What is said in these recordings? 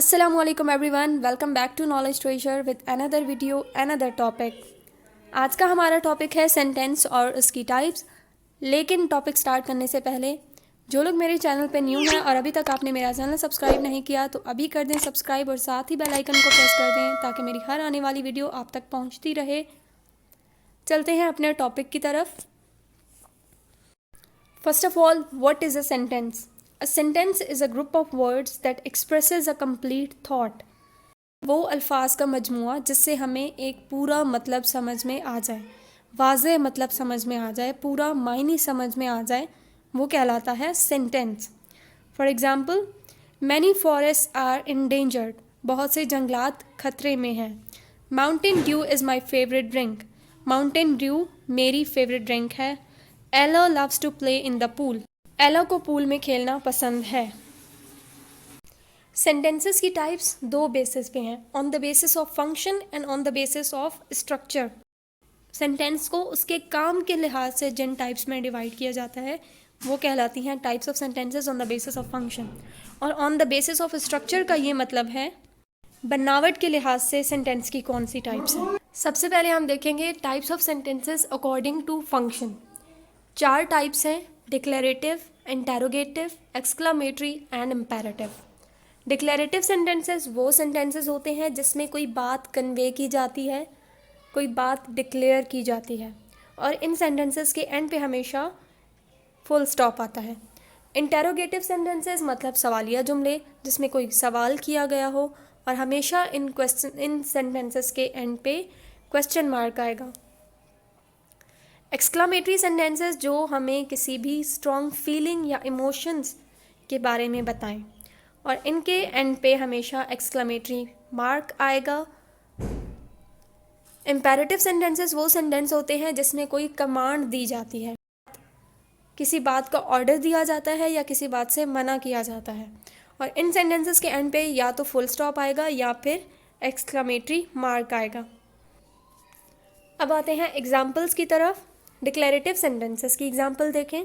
Assalamualaikum everyone, welcome back to Knowledge Treasure with another video, another topic। आज का हमारा topic है sentence और उसकी टाइप्स। लेकिन टॉपिक स्टार्ट करने से पहले जो लोग मेरे चैनल पे न्यू हैं और अभी तक आपने मेरा चैनल सब्सक्राइब नहीं किया तो अभी कर दें सब्सक्राइब और साथ ही बेल आइकन को प्रेस कर दें ताकि मेरी हर आने वाली वीडियो आप तक पहुंचती रहे। चलते हैं अपने टॉपिक की तरफ। First of all, what is a sentence? A sentence is a group of words that expresses a complete thought। वो अल्फाज का मजमुआ जिससे हमें एक पूरा मतलब समझ में आ जाए, वाज़े मतलब समझ में आ जाए, पूरा मायने समझ में आ जाए, वो कहलाता है sentence. For example, many forest are endangered. बहुत से जंगलात खतरे में हैं। Mountain Dew is my favourite drink. Mountain Dew मेरी फेवरेट ड्रिंक है। Ella loves to play in the pool. Ella को पूल में खेलना पसंद है। सेंटेंसेस की टाइप्स दो बेसिस पे हैं, on the basis of function and on the basis of structure. Sentence को उसके काम के लिहाज से जिन टाइप्स में डिवाइड किया जाता है वो कहलाती हैं types of sentences on the basis of function. और on the basis of structure का ये मतलब है बनावट के लिहाज से सेंटेंस की कौन सी टाइप्स हैं। सबसे पहले हम देखेंगे types of sentences according to function. 4 types हैं, declarative, interrogative, exclamatory and imperative. Declarative sentences वो सेंटेंसेस होते हैं जिसमें कोई बात कन्वे की जाती है, कोई बात डिक्लेयर की जाती है और इन सेंटेंसेस के एंड पे हमेशा फुल स्टॉप आता है। इंटेरोगेटिव सेंटेंसेस मतलब सवालिया जुमले जिसमें कोई सवाल किया गया हो और हमेशा इन सेंटेंसेस के एंड पे क्वेश्चन मार्क आएगा। एक्सक्लामेटरी सेंटेंसेस जो हमें किसी भी स्ट्रॉन्ग फीलिंग या इमोशंस के बारे में बताएं और इनके एंड पे हमेशा एक्सक्लामेटरी मार्क आएगा। इम्पेरेटिव सेंटेंसेस वो सेंटेंस होते हैं जिसमें कोई कमांड दी जाती है, किसी बात का ऑर्डर दिया जाता है या किसी बात से मना किया जाता है और इन सेंटेंसेस के एंड पे या तो फुल स्टॉप आएगा या फिर एक्सक्लामेटरी मार्क आएगा। अब आते हैं एग्जाम्पल्स की तरफ। डिक्लेरेटिव सेंटेंसेस की एग्जाम्पल देखें।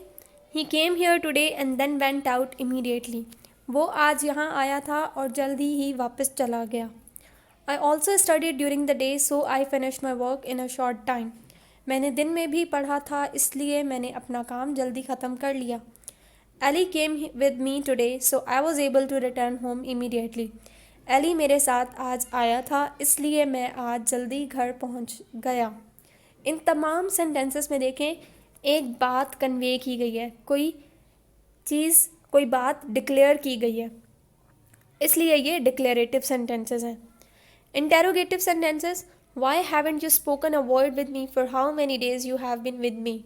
He came here today and then went out immediately. वो आज यहाँ आया था और जल्दी ही वापस चला गया। I also studied during the day so I finish my work in a short time. मैंने दिन में भी पढ़ा था इसलिए मैंने अपना काम जल्दी ख़त्म कर लिया। Ellie came with me today so I was able to return home immediately. Ellie मेरे साथ आज आया था इसलिए मैं आज जल्दी घर पहुँच गया। इन तमाम सेंटेंसेस में देखें एक बात कन्वे की गई है, कोई चीज़, कोई बात डिक्लेयर की गई है, इसलिए ये डिक्लेरेटिव सेंटेंसेस हैं। Interrogative sentences, why haven't you spoken a word with me for how many days you have been with me.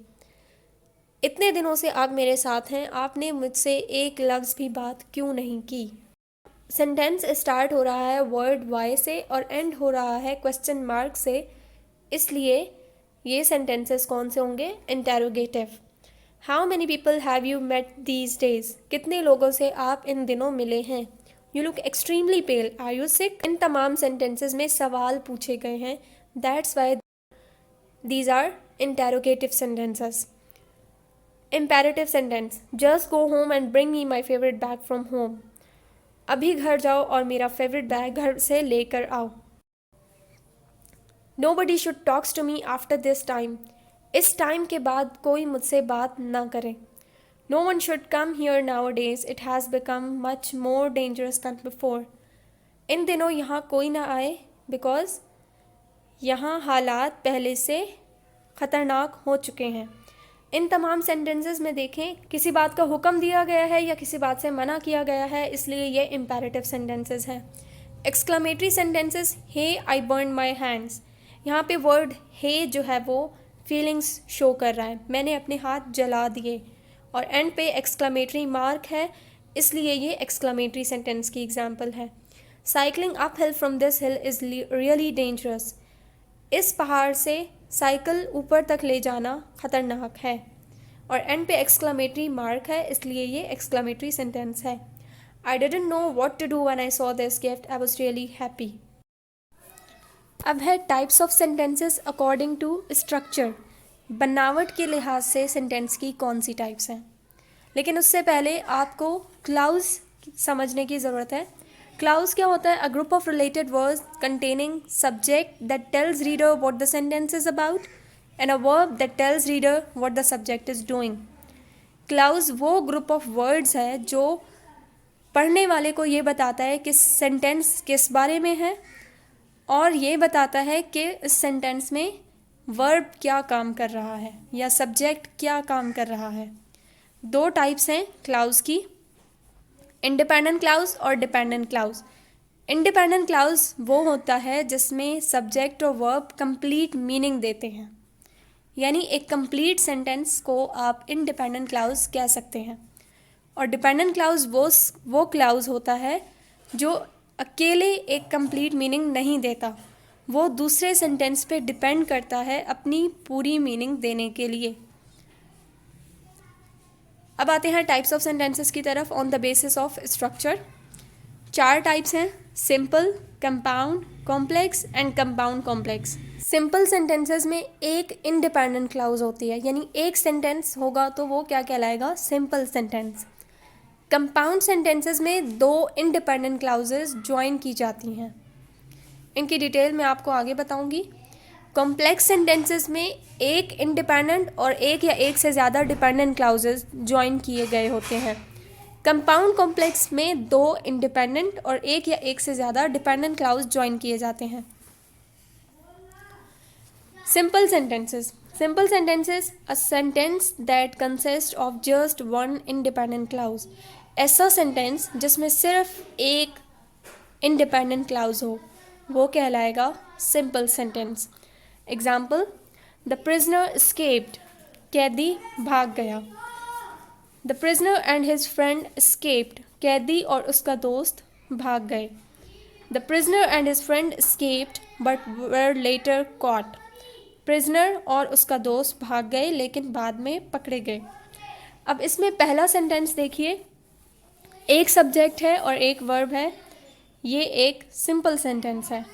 इतने दिनों से आप मेरे साथ हैं, आपने मुझसे एक लफ्ज़ भी बात क्यों नहीं की। सेंटेंस स्टार्ट हो रहा है वर्ड वाई से और एंड हो रहा है क्वेश्चन मार्क से, इसलिए ये सेंटेंसेस कौन से होंगे? Interrogative. How many people have you met these days. कितने लोगों से आप इन दिनों मिले हैं। You look extremely pale, are you sick. इन तमाम सेंटेंसेस में सवाल पूछे गए हैं, that's why these are interrogative sentences. Imperative sentence, just go home and bring me my favourite bag from home. अभी घर जाओ और मेरा फेवरेट बैग घर से लेकर आओ। Nobody should talks to me after this time. इस टाइम के बाद कोई मुझसे बात ना करे। No one should come here nowadays. It has become much more dangerous than before. इन दिनों यहाँ कोई ना आए because यहाँ हालात पहले से ख़तरनाक हो चुके हैं। इन तमाम सेंटेंसेस में देखें किसी बात का हुक्म दिया गया है या किसी बात से मना किया गया है, इसलिए ये इम्पेरेटिव सेंटेंसेस हैं। Exclamatory sentences, hey I burn my hands. यहाँ पे वर्ड हे जो है वो फीलिंग्स शो कर रहा है, मैंने अपने हाथ जला दिए और एंड पे एक्सक्लामेटरी मार्क है, इसलिए ये एक्सक्लामेटरी सेंटेंस की एग्जांपल है। Cycling up hill from this hill is really dangerous. इस पहाड़ से साइकिल ऊपर तक ले जाना ख़तरनाक है और एंड पे एक्सक्लामेटरी मार्क है, इसलिए ये एक्सक्लामेटरी सेंटेंस है। I didn't know what to do when I saw this gift, I was really happy. अब है types of sentences according to structure. बनावट के लिहाज से सेंटेंस की कौन सी टाइप्स हैं, लेकिन उससे पहले आपको क्लाउज समझने की ज़रूरत है। क्लाउज क्या होता है? A group of related words containing subject that tells reader what the sentence is about and a verb that tells reader what the subject is doing. Clause वो ग्रुप ऑफ वर्ड्स है जो पढ़ने वाले को ये बताता है कि सेंटेंस किस बारे में है और ये बताता है कि इस सेंटेंस में वर्ब क्या काम कर रहा है या सब्जेक्ट क्या काम कर रहा है। दो टाइप्स हैं क्लाउज की, इंडिपेंडेंट क्लाउज और डिपेंडेंट क्लाउज। इंडिपेंडेंट क्लाउज वो होता है जिसमें सब्जेक्ट और वर्ब कंप्लीट मीनिंग देते हैं, यानी एक कंप्लीट सेंटेंस को आप इंडिपेंडेंट क्लाउज कह सकते हैं। और डिपेंडेंट क्लाउज वो क्लाउज होता है जो अकेले एक कंप्लीट मीनिंग नहीं देता, वो दूसरे सेंटेंस पे डिपेंड करता है अपनी पूरी मीनिंग देने के लिए। अब आते हैं टाइप्स ऑफ सेंटेंसेस की तरफ on the basis of structure. 4 types हैं, simple, compound, complex and compound complex. Simple sentences में एक इंडिपेंडेंट क्लाउज होती है, यानी एक सेंटेंस होगा तो वो क्या कहलाएगा? Simple sentence. कंपाउंड सेंटेंसेस में 2 इंडिपेंडेंट क्लाउजेस ज्वाइन की जाती हैं, इनकी डिटेल मैं आपको आगे बताऊंगी। कॉम्प्लेक्स सेंटेंसेस में एक इंडिपेंडेंट और एक या एक से ज़्यादा डिपेंडेंट क्लाउजेस ज्वाइन किए गए होते हैं। कंपाउंड कॉम्प्लेक्स में 2 इंडिपेंडेंट और एक या एक से ज़्यादा डिपेंडेंट क्लाउज ज्वाइन किए जाते हैं। Simple sentences. Simple sentences a sentence that consist of just one independent clause. ऐसा सेंटेंस जिसमें सिर्फ एक इंडिपेंडेंट क्लाउज हो वो कहलाएगा simple sentence. Example, the prisoner escaped, कैदी भाग गया। The prisoner and his friend escaped, कैदी और उसका दोस्त भाग गए। The prisoner and his friend escaped but were later caught. Prisoner और उसका दोस्त भाग गए लेकिन बाद में पकड़े गए। अब इसमें पहला सेंटेंस देखिए, एक सब्जेक्ट है और एक वर्ब है, ये एक सिंपल सेंटेंस है।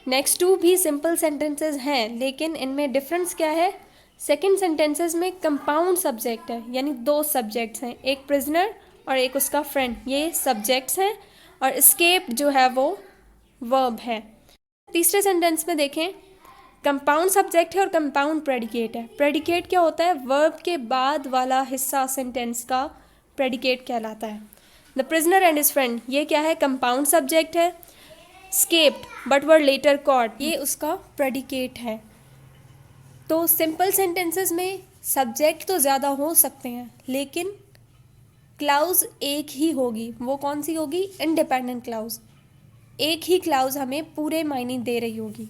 नेक्स्ट 2 भी सिंपल सेंटेंसेस हैं, लेकिन इनमें डिफरेंस क्या है? सेकंड सेंटेंसेस में कंपाउंड सब्जेक्ट है, यानी 2 सब्जेक्ट्स हैं, एक प्रिजनर और एक उसका फ्रेंड, ये सब्जेक्ट्स हैं, और एस्केप जो है वो वर्ब है। तीसरे सेंटेंस में देखें, कंपाउंड सब्जेक्ट है और कंपाउंड प्रेडिकेट है। प्रेडिकेट क्या होता है? वर्ब के बाद वाला हिस्सा सेंटेंस का प्रेडिकेट कहलाता है। The prisoner and his friend, ये क्या है? कंपाउंड सब्जेक्ट है। Escaped but were later caught, ये उसका प्रेडिकेट है। तो सिंपल सेंटेंसेस में सब्जेक्ट तो ज़्यादा हो सकते हैं लेकिन क्लाउज एक ही होगी। वो कौन सी होगी? Independent clause. एक ही क्लाउज हमें पूरे मायने दे रही होगी।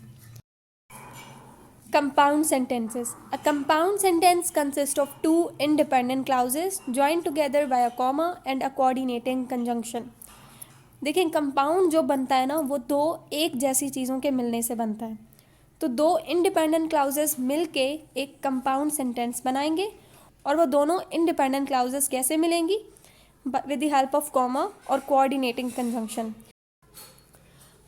Compound sentences. A compound sentence consists of 2 independent clauses joined together by a comma and a coordinating conjunction. देखें, कंपाउंड जो बनता है ना वो 2 एक जैसी चीज़ों के मिलने से बनता है। तो 2 इंडिपेंडेंट क्लाउजेस मिल के एक कंपाउंड सेंटेंस बनाएंगे, और वो दोनों इंडिपेंडेंट क्लाउजेस कैसे मिलेंगी? With the help of comma और कोऑर्डिनेटिंग कंजंक्शन।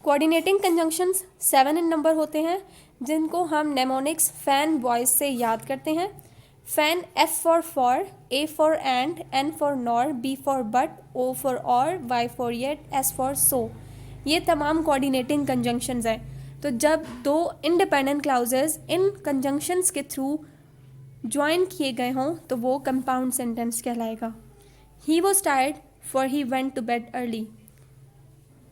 कोऑर्डिनेटिंग कंजंक्शंस 7 इन नंबर होते हैं, जिनको हम नेमोनिक्स फैन वॉइस से याद करते हैं। Fan, F for, A for and, N for nor, B for but, O for or, Y for yet, S for so. ये तमाम कोऑर्डिनेटिंग कंजंक्शंस हैं। तो जब 2 इंडिपेंडेंट क्लाउजेस इन कंजंक्शंस के थ्रू ज्वाइन किए गए हों तो वो कंपाउंड सेंटेंस कहलाएगा। He was tired for he went to bed early,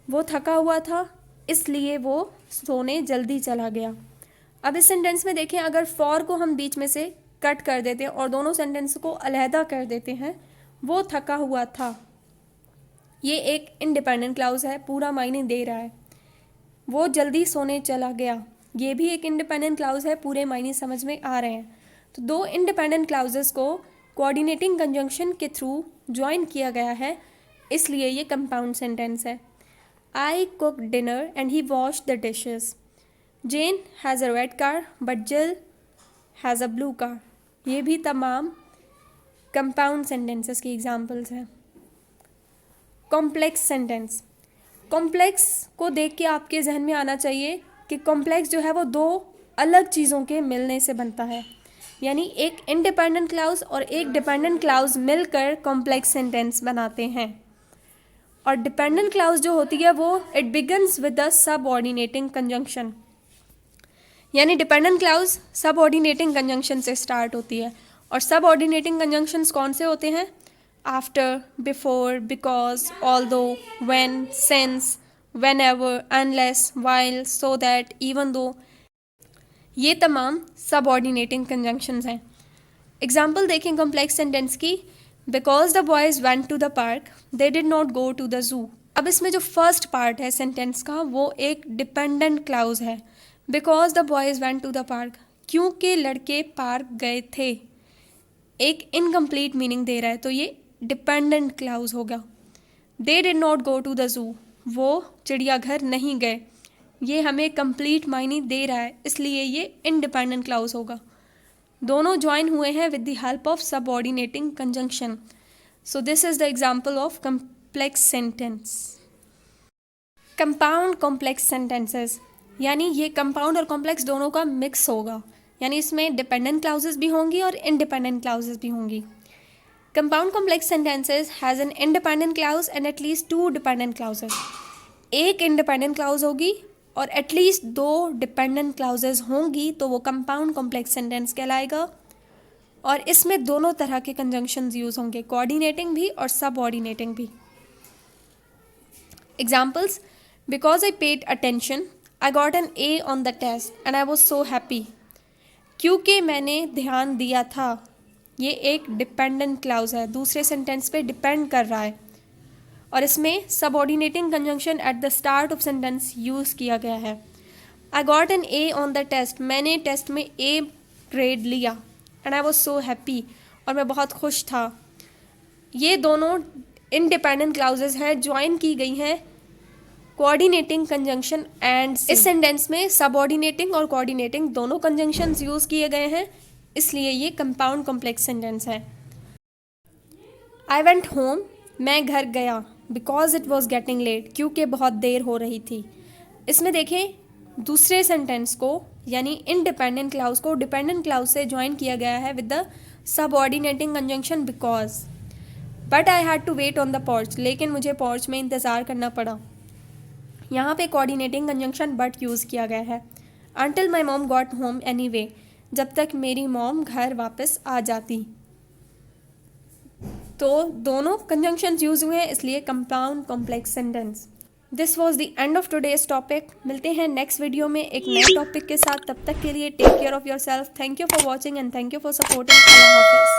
वो थका हुआ था इसलिए वो सोने जल्दी चला गया। अब इस सेंटेंस में देखें, अगर फॉर को हम बीच में से कट कर देते हैं और दोनों सेंटेंस को अलहदा कर देते हैं, वो थका हुआ था, ये एक इंडिपेंडेंट क्लाउज है, पूरा मायने दे रहा है। वो जल्दी सोने चला गया, ये भी एक इंडिपेंडेंट क्लाउज है, पूरे मायने समझ में आ रहे हैं। तो 2 इंडिपेंडेंट क्लाउजेस को कोऑर्डिनेटिंग कंजंक्शन के थ्रू ज्वाइन किया गया है, इसलिए ये कंपाउंड सेंटेंस है। I cooked dinner and he washed the dishes. Jane has a red car but Jill has a blue car. ये भी तमाम कंपाउंड सेंटेंसेस की एग्जाम्पल्स हैं। Complex sentence. कॉम्प्लेक्स को देख के आपके जहन में आना चाहिए कि कॉम्प्लेक्स जो है वो 2 अलग चीज़ों के मिलने से बनता है, यानी एक इंडिपेंडेंट क्लाउज और एक डिपेंडेंट क्लाउज मिलकर कॉम्प्लेक्स सेंटेंस बनाते हैं। और डिपेंडेंट क्लाउज जो होती है वो it begins with the subordinating conjunction, यानी डिपेंडेंट क्लाउज सबऑर्डिनेटिंग कंजंक्शन से स्टार्ट होती है। और सबऑर्डिनेटिंग कंजंक्शंस कौन से होते हैं? After, before, because, although, when, since, whenever, unless, while, so that, even though, ये तमाम सबऑर्डिनेटिंग कंजंक्शंस हैं। एग्जाम्पल देखें कॉम्प्लेक्स सेंटेंस की। Because the boys went to the park they did not go to the zoo. अब इसमें जो first part है sentence का वो एक डिपेंडेंट क्लाउज है। Because the boys went to the park, क्योंकि लड़के पार्क गए थे, एक इनकम्प्लीट मीनिंग दे रहा है तो ये डिपेंडेंट क्लाउज होगा। They did not go to the zoo, वो चिड़ियाघर नहीं गए, ये हमें कंप्लीट मायने दे रहा है इसलिए ये इंडिपेंडेंट क्लाउज होगा। दोनों ज्वाइन हुए हैं with the help of subordinating conjunction. So this is the example of complex sentence. Compound complex sentences, यानी ये कंपाउंड और कॉम्प्लेक्स दोनों का मिक्स होगा, यानी इसमें डिपेंडेंट क्लाउजेस भी होंगी और इंडिपेंडेंट क्लाउजेस भी होंगी। Compound complex sentences has an independent clause and at least 2 dependent clauses. एक इंडिपेंडेंट क्लाउज होगी और एटलीस्ट 2 डिपेंडेंट क्लाउजेज होंगी तो वो कंपाउंड कॉम्प्लेक्स सेंटेंस कहलाएगा। और इसमें दोनों तरह के कंजंक्शंस यूज़ होंगे, कोऑर्डिनेटिंग भी और सबऑर्डिनेटिंग भी। Examples: because I paid attention I got an A on the test and I was so happy. क्योंकि मैंने ध्यान दिया था, ये एक डिपेंडेंट क्लाउज है, दूसरे सेंटेंस पे डिपेंड कर रहा है और इसमें subordinating conjunction at the start of sentence use किया गया है। I got an A on the test, मैंने टेस्ट में ए ग्रेड लिया। And I was so happy, और मैं बहुत खुश था। ये दोनों इंडिपेंडेंट क्लाउजेज हैं, ज्वाइन की गई हैं कोऑर्डिनेटिंग कंजंक्शन एंड। इस सेंटेंस में सबऑर्डिनेटिंग और कोऑर्डिनेटिंग दोनों कंजंक्शंस यूज़ किए गए हैं, इसलिए ये कंपाउंड कॉम्प्लेक्स सेंटेंस है। आई वेंट होम, मैं घर गया। Because it was getting late, क्योंकि बहुत देर हो रही थी। इसमें देखें दूसरे सेंटेंस को यानी इंडिपेंडेंट क्लाउज को डिपेंडेंट क्लाउज से ज्वाइन किया गया है with the subordinating conjunction because. But I had to wait on the porch, लेकिन मुझे पोर्च में इंतज़ार करना पड़ा। यहाँ पे कोऑर्डिनेटिंग कंजंक्शन बट यूज़ किया गया है। Until my mom got home any way, जब तक मेरी मॉम घर वापस आ जाती। तो दोनों कंजंक्शंस यूज हुए हैं, इसलिए compound complex sentence. This was the end of today's topic. मिलते हैं नेक्स्ट वीडियो में एक नए टॉपिक के साथ। तब तक के लिए take care of yourself. Thank you for watching and thank you for supporting. अल्लाह हाफिज़।